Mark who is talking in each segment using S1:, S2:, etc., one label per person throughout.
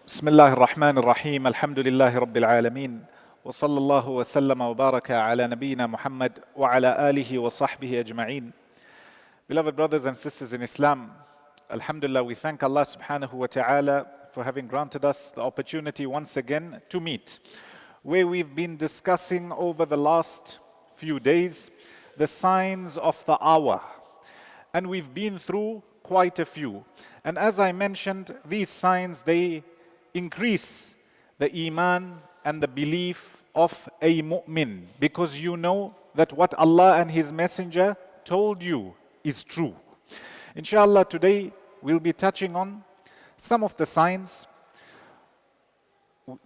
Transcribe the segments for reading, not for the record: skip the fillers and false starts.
S1: بسم الله الرحمن الرحيم الحمد لله رب العالمين وصلى الله وسلم وبارك على نبينا Muhammad وعلى آله وصحبه أجمعين. Beloved brothers and sisters in Islam, Alhamdulillah, we thank Allah subhanahu wa ta'ala for having granted us the opportunity once again to meet, where we've been discussing over the last few days the signs of the hour. And we've been through quite a few. And as I mentioned, these signs, they increase the iman and the belief of a mu'min, because you know that what Allah and His Messenger told you is true. Inshallah, today we'll be touching on some of the signs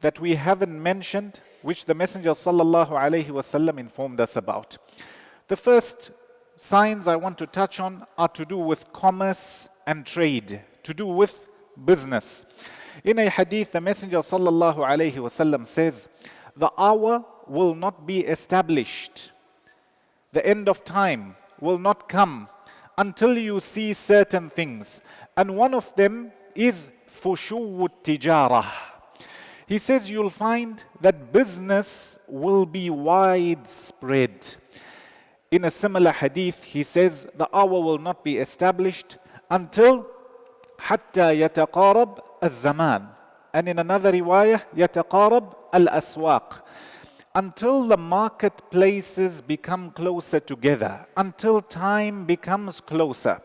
S1: that we haven't mentioned, which the Messenger sallallahu alaihi wasallam informed us about. The first signs I want to touch on are to do with commerce and trade, to do with business. In a hadith, the Messenger sallallahu alaihi wasallam says, the hour will not be established. The end of time will not come until you see certain things. And one of them is fushuwut tijarah. He says you'll find that business will be widespread. In a similar hadith, he says the hour will not be established until حتى يتقارب الزمان. And in another riwayah, يتقارب الأسواق. Until the marketplaces become closer together, until time becomes closer.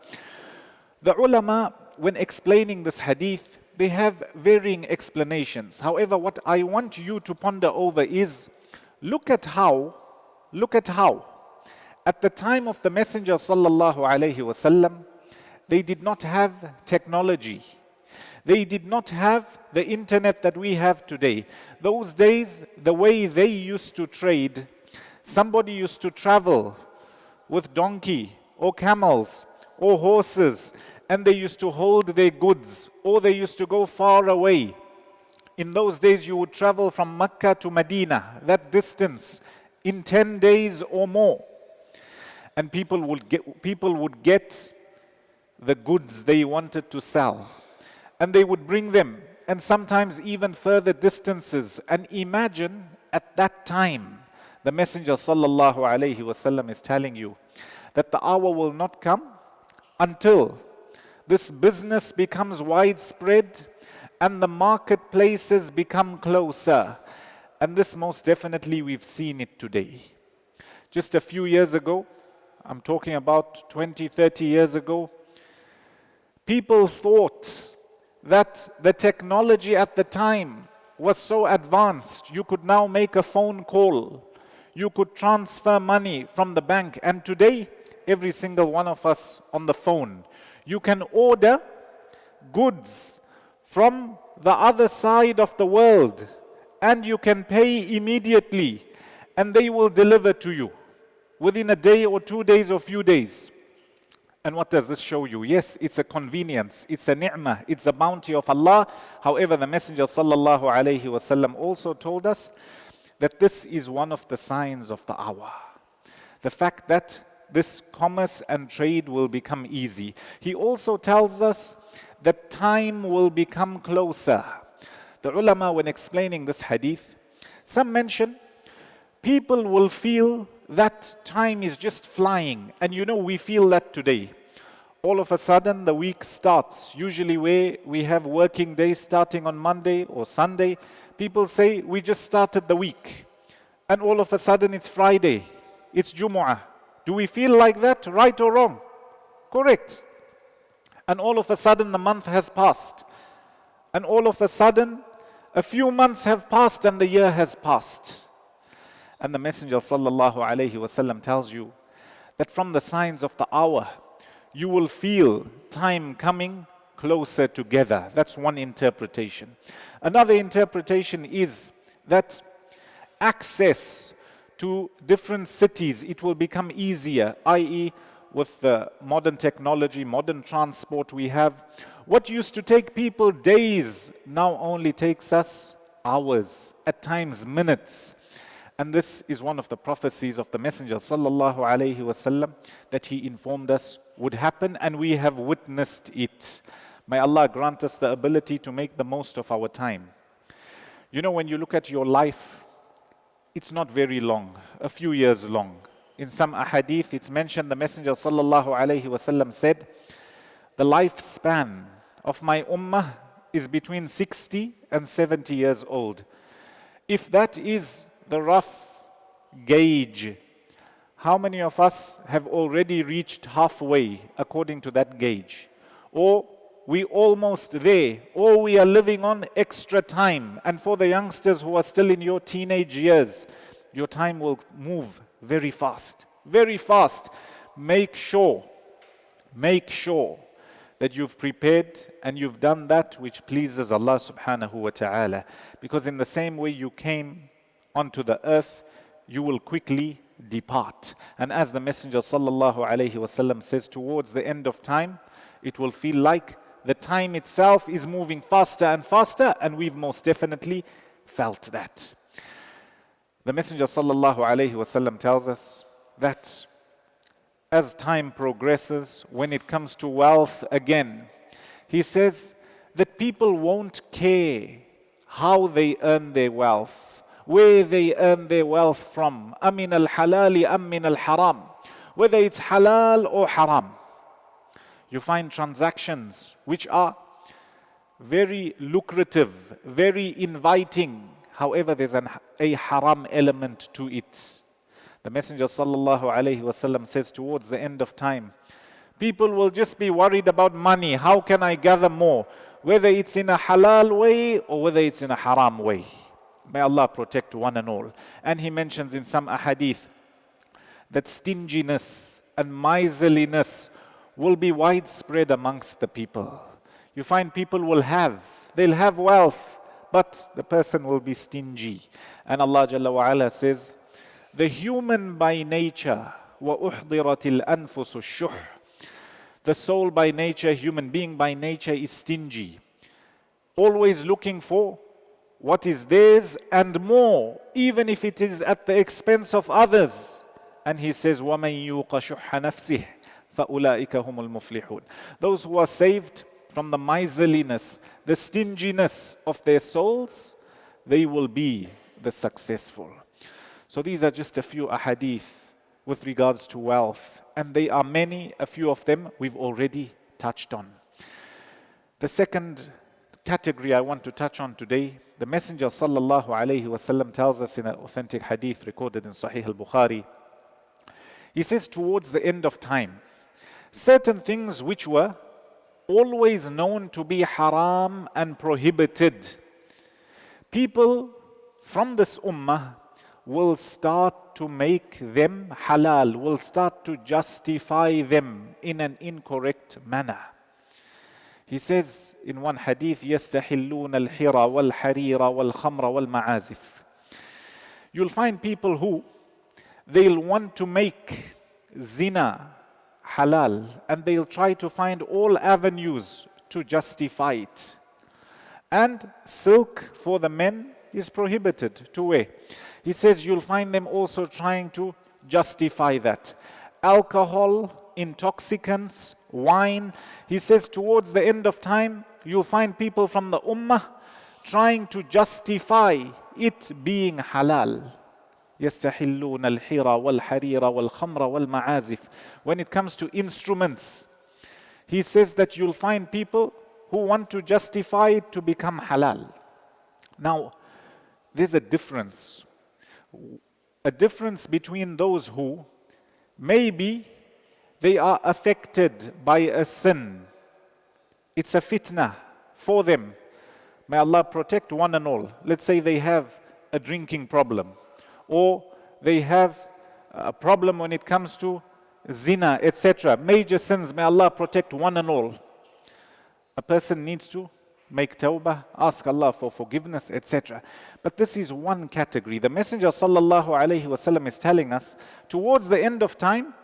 S1: The ulama, when explaining this hadith, they have varying explanations. However, what I want you to ponder over is, look at how, at the time of the Messenger sallallahu alaihi wasallam, they did not have technology. They did not have the internet that we have today. Those days, the way they used to trade, somebody used to travel with donkey or camels or horses, and they used to hold their goods, or they used to go far away. In those days, you would travel from Mecca to Medina, that distance, in 10 days or more. And people would get the goods they wanted to sell. And they would bring them, and sometimes even further distances. And imagine at that time, the Messenger sallallahu alaihi wasallam is telling you that the hour will not come until this business becomes widespread and the marketplaces become closer. And this most definitely we've seen it today. Just a few years ago, I'm talking about 20, 30 years ago, people thought that the technology at the time was so advanced. You could now make a phone call. You could transfer money from the bank. And today, every single one of us on the phone, you can order goods from the other side of the world, and you can pay immediately, and they will deliver to you within a day or 2 days or few days. And what does this show you? Yes, it's a convenience, it's a ni'mah, it's a bounty of Allah. However, the Messenger sallallahu alaihi wasallam also told us that this is one of the signs of the hour. The fact that this commerce and trade will become easy. He also tells us that time will become closer. The ulama, when explaining this hadith, some mention people will feel that time is just flying. And you know, we feel that today. All of a sudden, the week starts. Usually where we have working days starting on Monday or Sunday, people say, we just started the week. And all of a sudden, it's Friday. It's Jumu'ah. Do we feel like that, right or wrong? Correct. And all of a sudden, the month has passed. And all of a sudden, a few months have passed and the year has passed. And the Messenger sallallahu alaihi wasallam tells you that from the signs of the hour, you will feel time coming closer together. That's one interpretation. Another interpretation is that access to different cities, it will become easier, i.e. with the modern technology, modern transport we have. What used to take people days now only takes us hours, at times minutes. And this is one of the prophecies of the Messenger sallallahu alaihi wasallam that he informed us would happen, and we have witnessed it. May Allah grant us the ability to make the most of our time. You know, when you look at your life, it's not very long, a few years long. In some ahadith, it's mentioned the Messenger sallallahu alaihi wasallam said, the lifespan of my ummah is between 60 and 70 years old. If that is the rough gauge, how many of us have already reached halfway according to that gauge? Or we almost there, or we are living on extra time. And for the youngsters who are still in your teenage years, your time will move very fast, very fast. Make sure that you've prepared and you've done that which pleases Allah subhanahu wa ta'ala. Because in the same way you came onto the earth, you will quickly depart. And as the Messenger sallallahu alaihi wasallam says, towards the end of time, it will feel like the time itself is moving faster and faster, and we've most definitely felt that. The Messenger sallallahu alaihi wasallam tells us that as time progresses, when it comes to wealth again, he says that people won't care how they earn their wealth, where they earn their wealth from, amin al-halali, amin al-haram, whether it's halal or haram. You find transactions which are very lucrative, very inviting. However, there's a haram element to it. The Messenger sallallahu alaihi wasallam says towards the end of time, people will just be worried about money. How can I gather more? Whether it's in a halal way or whether it's in a haram way. May Allah protect one and all. And he mentions in some ahadith that stinginess and miserliness will be widespread amongst the people. You find people they'll have wealth, but the person will be stingy. And Allah Jalla wa Ala says, the human by nature, وَأُحْضِرَتِ الْأَنفُسُ الشُّحْ, the soul by nature, human being by nature is stingy. Always looking for what is theirs and more, even if it is at the expense of others. And he says, وَمَنْ يُوقَ شُحَّ نَفْسِهِ فَأُولَٰئِكَ هُمُ الْمُفْلِحُونَ. Those who are saved from the miserliness, the stinginess of their souls, they will be the successful. So these are just a few ahadith with regards to wealth. And they are many, a few of them we've already touched on. The second category I want to touch on today, the Messenger sallallahu alaihi wasallam tells us in an authentic hadith recorded in Sahih al-Bukhari. He says towards the end of time, certain things which were always known to be haram and prohibited, people from this ummah will start to make them halal, will start to justify them in an incorrect manner. He says in one hadith, يَسْتَحِلُّونَ الْحِرَى وَالْحَرِيرَ وَالْخَمْرَ وَالْمَعَازِفِ. You'll find people who they'll want to make zina halal, and they'll try to find all avenues to justify it. And silk for the men is prohibited to wear. He says you'll find them also trying to justify that. Alcohol, intoxicants, wine. He says towards the end of time, you'll find people from the ummah trying to justify it being halal. يستحلون الحرى والحرير والخمر والمعازف. When it comes to instruments, he says that you'll find people who want to justify it to become halal. Now, there's a difference between those who maybe they are affected by a sin. It's a fitna for them. May Allah protect one and all. Let's say they have a drinking problem, or they have a problem when it comes to zina, etc. Major sins, may Allah protect one and all. A person needs to make tawbah, ask Allah for forgiveness, etc. But this is one category. The Messenger sallallahu alaihi wasallam is telling us, towards the end of time,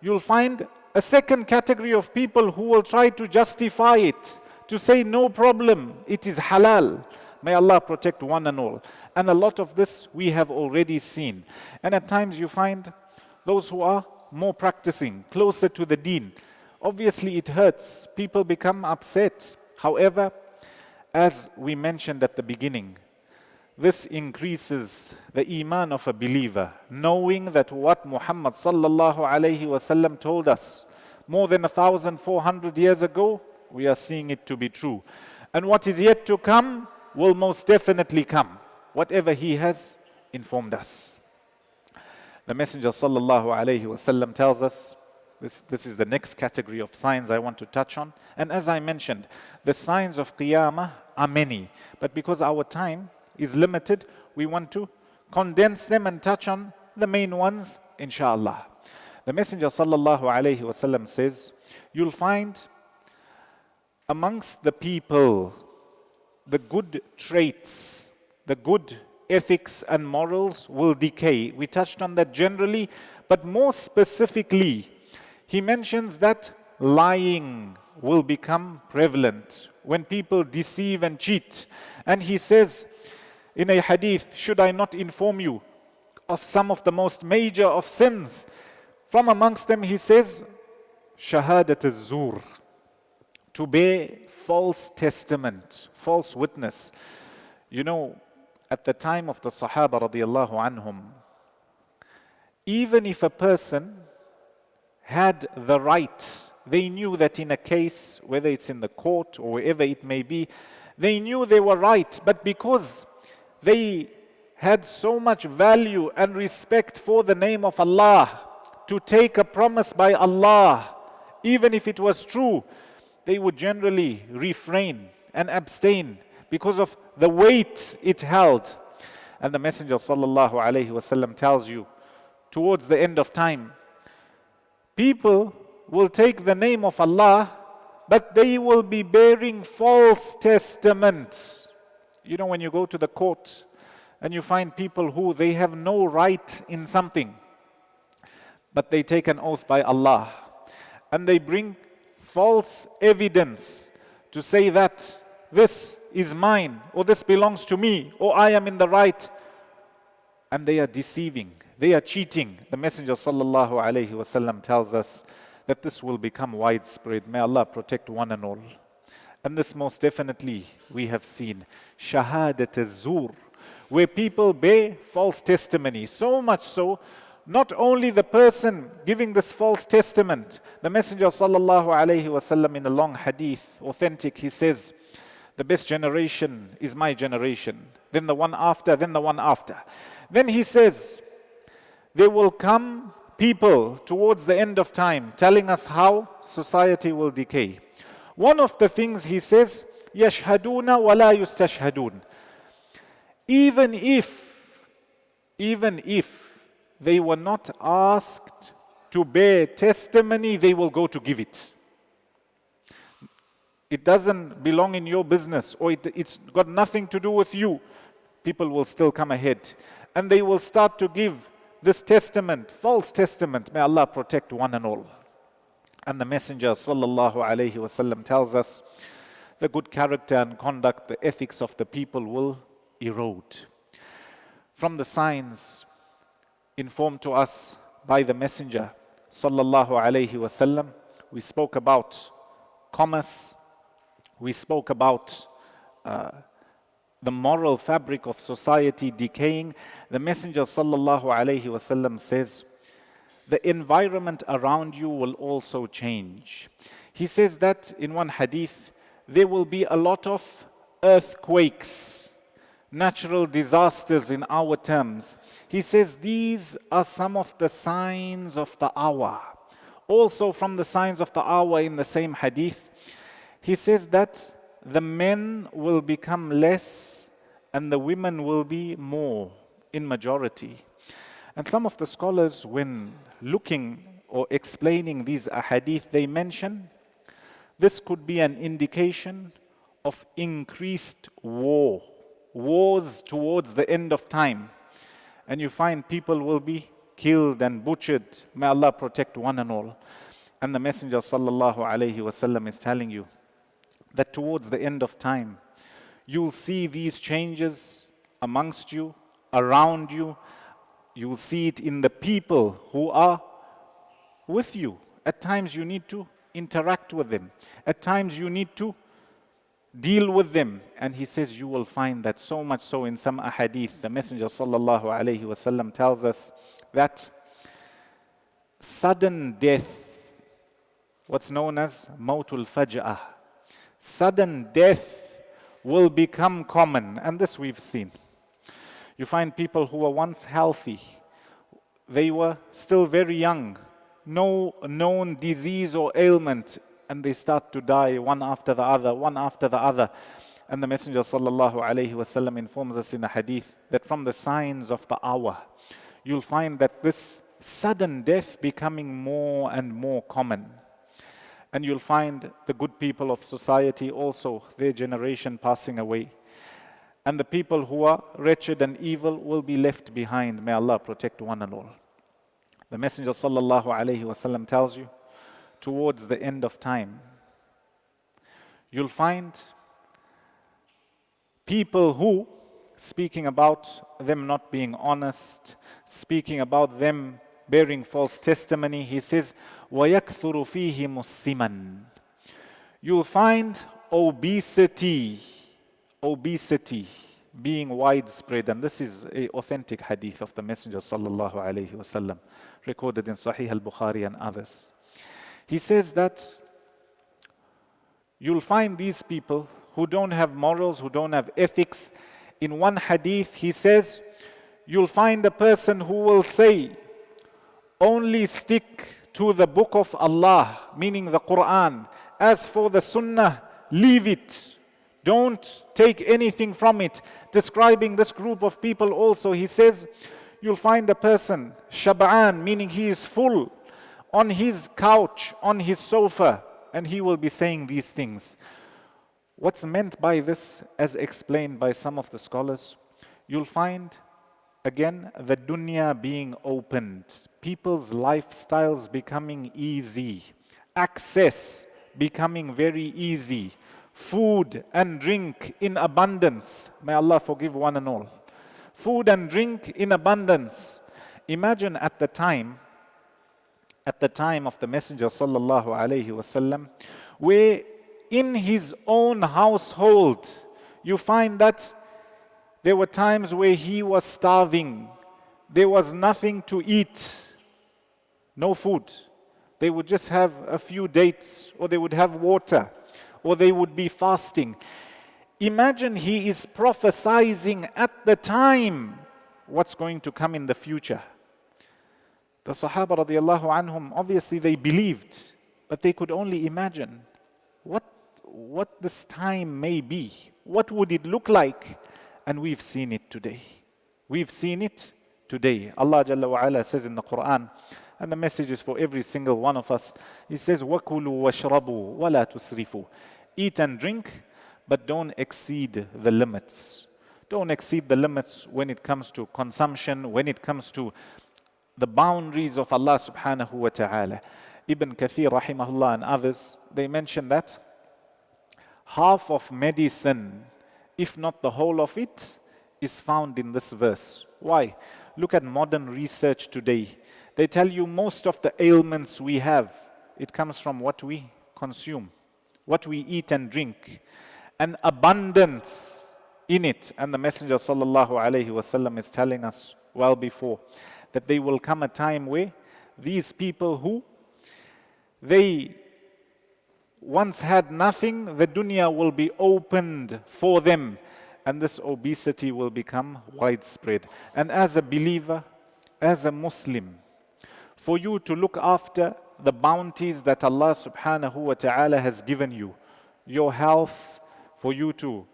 S1: you'll find a second category of people who will try to justify it, to say no problem, it is halal. May Allah protect one and all. And a lot of this we have already seen. And at times you find those who are more practicing, closer to the deen. Obviously it hurts. People become upset However, as we mentioned at the beginning, this increases the iman of a believer, knowing that what Muhammad sallallahu alayhi wasallam told us more than 1,400 years ago, we are seeing it to be true. And what is yet to come will most definitely come, whatever he has informed us. The Messenger sallallahu alayhi wasallam tells us, this is the next category of signs I want to touch on. And as I mentioned, the signs of Qiyamah are many, but because our time is limited, we want to condense them and touch on the main ones, inshallah. The Messenger sallallahu alayhi wasallam says, you'll find amongst the people the good traits, the good ethics and morals will decay. We touched on that generally, but more specifically, he mentions that lying will become prevalent when people deceive and cheat. And he says in a hadith, should I not inform you of some of the most major of sins? From amongst them, he says, shahadat az-zur, to bear false testament, false witness. You know, at the time of the Sahaba radiallahu anhum, even if a person had the right, they knew that in a case, whether it's in the court or wherever it may be, they knew they were right, but because they had so much value and respect for the name of Allah, to take a promise by Allah, even if it was true, they would generally refrain and abstain because of the weight it held. And the Messenger sallallahu alaihi wasallam tells you, towards the end of time, people will take the name of Allah, but they will be bearing false testament. You know, when you go to the court and you find people who they have no right in something, but they take an oath by Allah, and they bring false evidence to say that this is mine, or this belongs to me, or I am in the right, and they are deceiving, they are cheating. The Messenger sallallahu alaihi wasallam tells us that this will become widespread. May Allah protect one and all. And this most definitely we have seen, shahadat az-zur, where people bear false testimony. So much so, not only the person giving this false testament, the Messenger sallallahu alaihi wasallam in a long hadith, authentic, he says, the best generation is my generation, then the one after, then the one after. Then he says, there will come people towards the end of time telling us how society will decay. One of the things he says, yashhaduna wa la yustashhadun. Even if they were not asked to bear testimony, they will go to give it. It doesn't belong in your business, or it's got nothing to do with you. People will still come ahead and they will start to give this testament, false testament. May Allah protect one and all. And the Messenger sallallahu alaihi wasallam tells us the good character and conduct, the ethics of the people will erode. From the signs informed to us by the Messenger sallallahu alaihi wasallam, we spoke about commerce, we spoke about the moral fabric of society decaying. The Messenger sallallahu alaihi wasallam says, the environment around you will also change. He says that in one hadith, there will be a lot of earthquakes, natural disasters in our terms. He says these are some of the signs of the hour. Also from the signs of the hour in the same hadith, he says that the men will become less and the women will be more in majority. And some of the scholars, when looking or explaining these ahadith, they mention this could be an indication of increased wars towards the end of time. And you find people will be killed and butchered. May Allah protect one and all. And the Messenger sallallahu alaihi wasallam is telling you that towards the end of time, you'll see these changes amongst you, around you. You'll see it in the people who are with you. At times you need to interact with them. At times you need to deal with them. And he says, you will find that so much so in some ahadith, the Messenger sallallahu alayhi wasallam tells us that sudden death, what's known as mautul faj'ah, sudden death will become common. And this we've seen. You find people who were once healthy, they were still very young, no known disease or ailment, and they start to die one after the other, one after the other. And the Messenger sallallahu alayhi wasallam informs us in a hadith that from the signs of the hour, you'll find that this sudden death becoming more and more common. And you'll find the good people of society also, their generation passing away. And the people who are wretched and evil will be left behind. May Allah protect one and all. The Messenger sallallahu alayhi wasallam tells you, towards the end of time, you'll find people who, speaking about them not being honest, speaking about them bearing false testimony, he says, وَيَكْثُرُ فِيهِمُ السِّمَنِ. You'll find obesity being widespread. And this is an authentic hadith of the Messenger sallallahu alayhi wasallam, recorded in Sahih al-Bukhari and others. He says that you'll find these people who don't have morals, who don't have ethics. In one hadith, he says, you'll find a person who will say, only stick to the book of Allah, meaning the Quran. As for the Sunnah, leave it. Don't take anything from it. Describing this group of people also, he says, you'll find a person, shab'an, meaning he is full, on his couch, on his sofa, and he will be saying these things. What's meant by this, as explained by some of the scholars, you'll find, again, the dunya being opened, people's lifestyles becoming easy, access becoming very easy, food and drink in abundance. May Allah forgive one and all. Food and drink in abundance. Imagine at the time of the Messenger sallallahu alayhi wasallam, where in his own household, you find that there were times where he was starving. There was nothing to eat, no food. They would just have a few dates, or they would have water, or they would be fasting. Imagine he is prophesying at the time what's going to come in the future. The Sahaba radiallahu anhum, obviously they believed, but they could only imagine what this time may be. What would it look like? And we've seen it today. We've seen it today. Allah Jalla wa Ala says in the Quran, and the message is for every single one of us. He says, وَكُلُوا وَاشْرَبُوا وَلَا تُسْرِفُوا. Eat and drink, but don't exceed the limits. Don't exceed the limits when it comes to consumption, when it comes to the boundaries of Allah subhanahu wa ta'ala. Ibn Kathir rahimahullah and others, they mention that half of medicine, if not the whole of it, is found in this verse. Why? Look at modern research today. They tell you most of the ailments we have, it comes from what we consume, what we eat and drink, and abundance in it. And the Messenger sallallahu alayhi wasallam is telling us well before that there will come a time where these people who they once had nothing, the dunya will be opened for them, and this obesity will become widespread. And as a believer, as a Muslim, for you to look after the bounties that Allah subhanahu wa ta'ala has given you, your health, for you to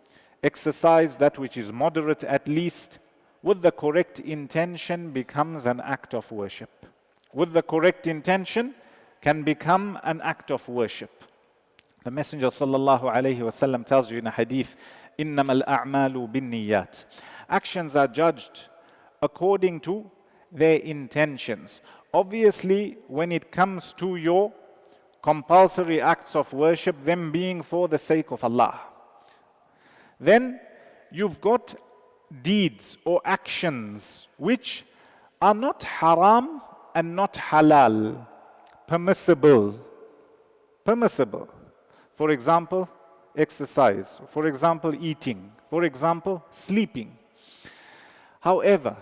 S1: exercise that which is moderate at least, with the correct intention becomes an act of worship. With the correct intention can become an act of worship. The Messenger sallallahu alayhi wasallam tells you in a hadith, إِنَّمَا الْأَعْمَالُ بِالنِّيَّاتِ. Actions are judged according to their intentions. Obviously, when it comes to your compulsory acts of worship, them being for the sake of Allah, then you've got deeds or actions which are not haram and not halal, permissible. For example, exercise, for example, eating, for example, sleeping. However,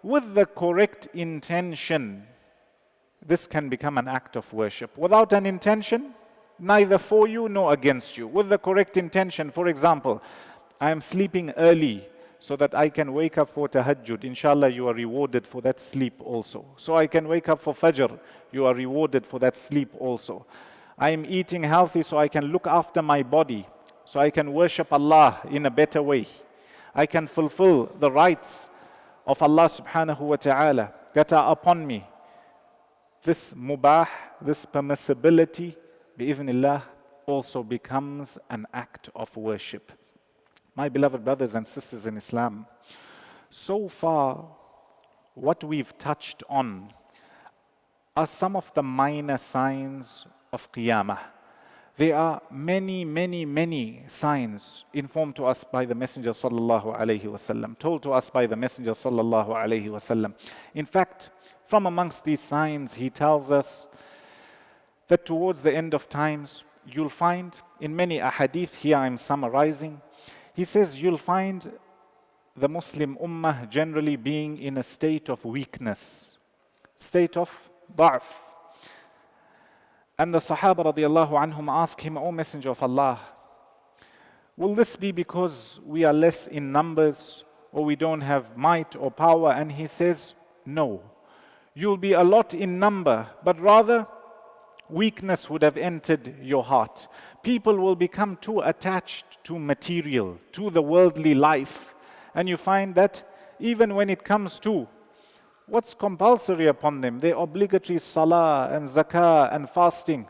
S1: with the correct intention, this can become an act of worship. Without an intention, neither for you nor against you. With the correct intention, for example, I am sleeping early so that I can wake up for tahajjud. Inshallah, you are rewarded for that sleep also. So I can wake up for fajr. You are rewarded for that sleep also. I am eating healthy so I can look after my body, so I can worship Allah in a better way. I can fulfill the rights of Allah subhanahu wa ta'ala that are upon me. This mubah, this permissibility, bi'idhnillah, also becomes an act of worship. My beloved brothers and sisters in Islam, so far what we've touched on are some of the minor signs of Qiyamah. There are many, many, many signs informed to us by the Messenger sallallahu alaihi wasallam, told to us by the Messenger sallallahu alaihi wasallam. In fact, from amongst these signs, he tells us that towards the end of times, you'll find in many ahadith, here I'm summarizing, he says you'll find the Muslim ummah generally being in a state of weakness, state of da'f. And the Sahaba radiallahu anhum ask him, O Messenger of Allah, will this be because we are less in numbers or we don't have might or power? And he says, no. You'll be a lot in number, but rather weakness would have entered your heart. People will become too attached to material, to the worldly life. And you find that even when it comes to what's compulsory upon them, their obligatory salah and zakah and fasting,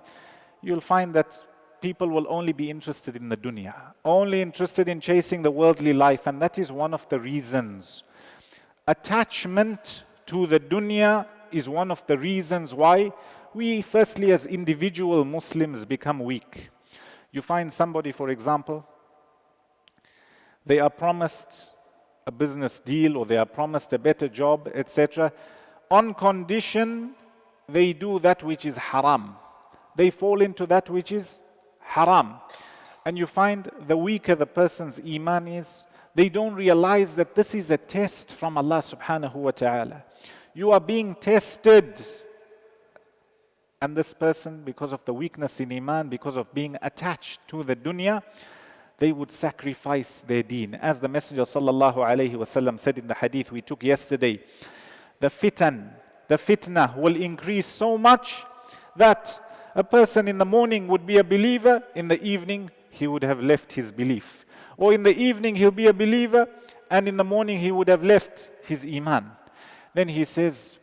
S1: you'll find that people will only be interested in the dunya, only interested in chasing the worldly life. And that is one of the reasons. Attachment to the dunya is one of the reasons why we, firstly, as individual Muslims, become weak. You find somebody, for example, they are promised a business deal or they are promised a better job, etc. On condition they do that which is haram. They fall into that which is haram. And you find the weaker the person's iman is, they don't realize that this is a test from Allah subhanahu wa ta'ala. You are being tested. And this person, because of the weakness in iman, because of being attached to the dunya, they would sacrifice their deen. As the Messenger sallallahu alaihi wasallam said in the hadith we took yesterday, the fitna will increase so much that a person in the morning would be a believer, in the evening he would have left his belief. Or in the evening he'll be a believer, and in the morning he would have left his iman. Then he says,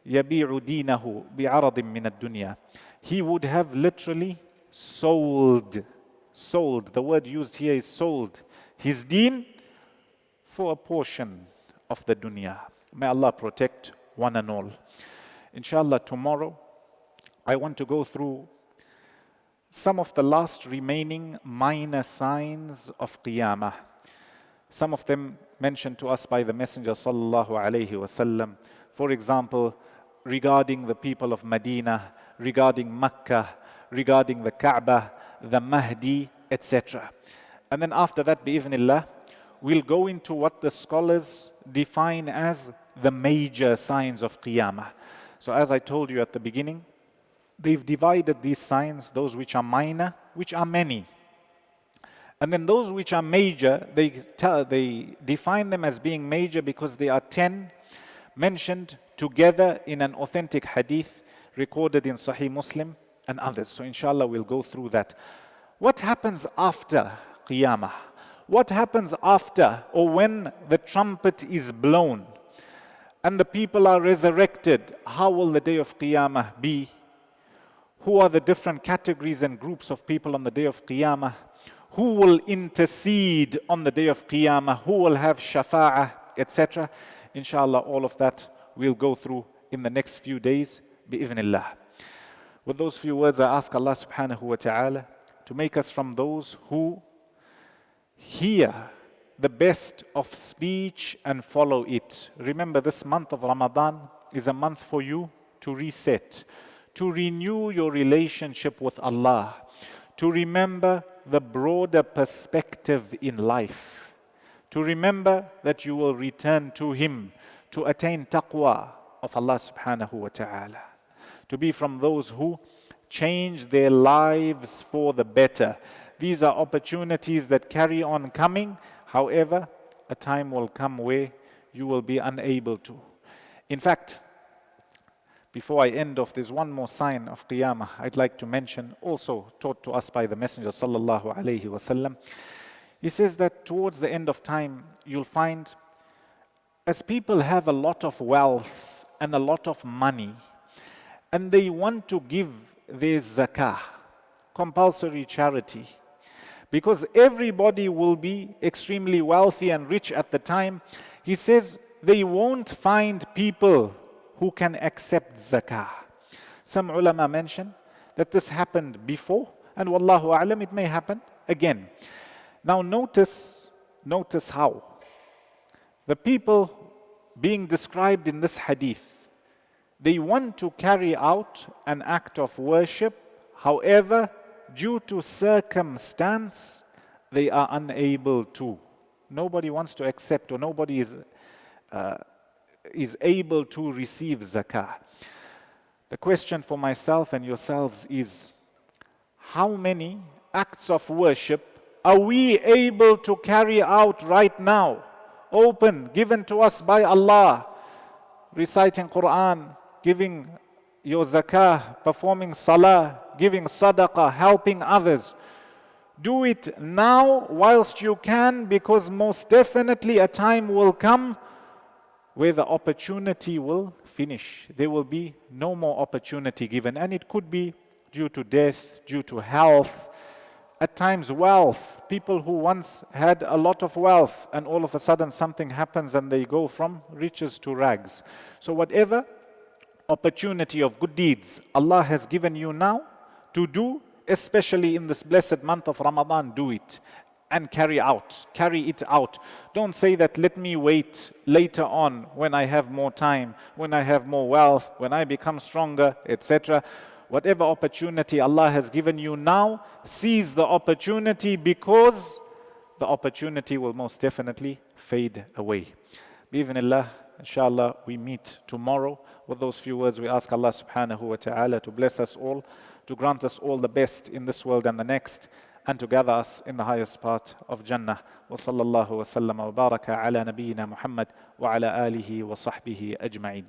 S1: يَبِيعُ دِينَهُ بِعَرَضٍ مِّنَ الدُّنْيَا. He would have literally sold. The word used here is sold. His deen for a portion of the dunya. May Allah protect one and all. Inshallah, tomorrow I want to go through some of the last remaining minor signs of Qiyamah. Some of them mentioned to us by the Messenger sallallahu alaihi wasallam. For example, regarding the people of Medina, regarding Makkah, regarding the Kaaba, the Mahdi, etc. And then after that, bi'idhnillah, we'll go into what the scholars define as the major signs of Qiyamah. So as I told you at the beginning, they've divided these signs, those which are minor, which are many. And then those which are major, they define them as being major because they are 10 mentioned together in an authentic hadith recorded in Sahih Muslim and others. So inshallah we'll go through that. What happens after Qiyamah? What happens after or when the trumpet is blown and the people are resurrected? How will the day of Qiyamah be? Who are the different categories and groups of people on the day of Qiyamah? Who will intercede on the day of Qiyamah? Who will have shafa'ah, etc.? Inshallah, all of that we'll go through in the next few days, bi'idhnillah. With those few words, I ask Allah subhanahu wa ta'ala to make us from those who hear the best of speech and follow it. Remember, this month of Ramadan is a month for you to reset, to renew your relationship with Allah, to remember the broader perspective in life, to remember that you will return to Him, to attain taqwa of Allah subhanahu wa ta'ala, to be from those who change their lives for the better. These are opportunities that carry on coming. However, a time will come where you will be unable to. In fact, before I end off, there's one more sign of Qiyamah I'd like to mention, also taught to us by the Messenger sallallahu alaihi wasallam. He says that towards the end of time, you'll find as people have a lot of wealth and a lot of money, and they want to give their zakah, compulsory charity, because everybody will be extremely wealthy and rich at the time. He says they won't find people who can accept zakah. Some ulama mention that this happened before, and wallahu a'lam, it may happen again. Now notice how the people being described in this hadith, they want to carry out an act of worship. However, due to circumstance, they are unable to. Nobody wants to accept, or nobody is able to receive zakah. The question for myself and yourselves is, how many acts of worship are we able to carry out right now? Open, given to us by Allah, reciting Quran, giving your zakah, performing salah, giving sadaqah, helping others. Do it now whilst you can, because most definitely a time will come where the opportunity will finish. There will be no more opportunity given, and it could be due to death, due to health, at times wealth. People who once had a lot of wealth and all of a sudden something happens and they go from riches to rags. So whatever opportunity of good deeds Allah has given you now to do, especially in this blessed month of Ramadan, do it and carry it out. Don't say that let me wait later on when I have more time, when I have more wealth, when I become stronger, etc. Whatever opportunity Allah has given you now, seize the opportunity, because the opportunity will most definitely fade away. Bi-idhnillah, inshallah, we meet tomorrow. With those few words, we ask Allah subhanahu wa ta'ala to bless us all, to grant us all the best in this world and the next, and to gather us in the highest part of Jannah. Wa sallallahu wa sallam wa baraka ala nabiyyina Muhammad wa ala alihi wa sahbihi ajma'in.